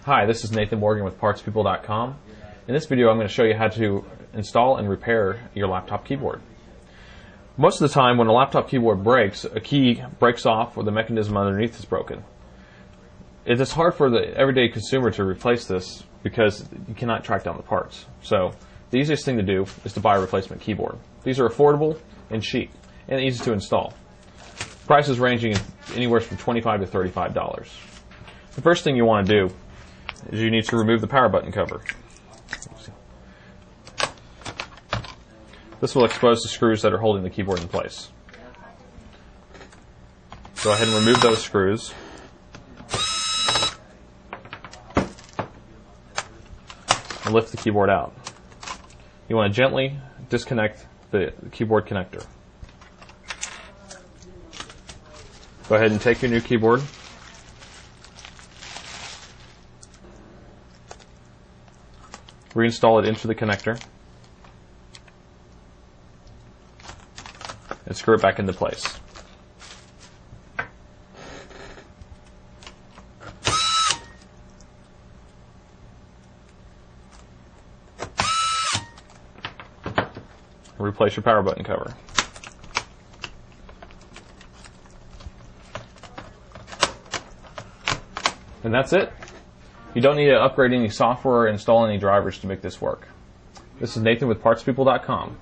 Hi, this is Nathan Morgan with PartsPeople.com. In this video I'm going to show you how to install and repair your laptop keyboard. Most of the time when a laptop keyboard breaks, a key breaks off or the mechanism underneath is broken. It is hard for the everyday consumer to replace this because you cannot track down the parts. So the easiest thing to do is to buy a replacement keyboard. These are affordable and cheap and easy to install. Prices ranging anywhere from $25 to $35. The first thing you want to do is you need to remove the power button cover. This will expose the screws that are holding the keyboard in place. Go ahead and remove those screws. And lift the keyboard out. You want to gently disconnect the keyboard connector. Go ahead and take your new keyboard. Reinstall it into the connector and screw it back into place. Replace your power button cover. And that's it. You don't need to upgrade any software or install any drivers to make this work. This is Nathan with PartsPeople.com.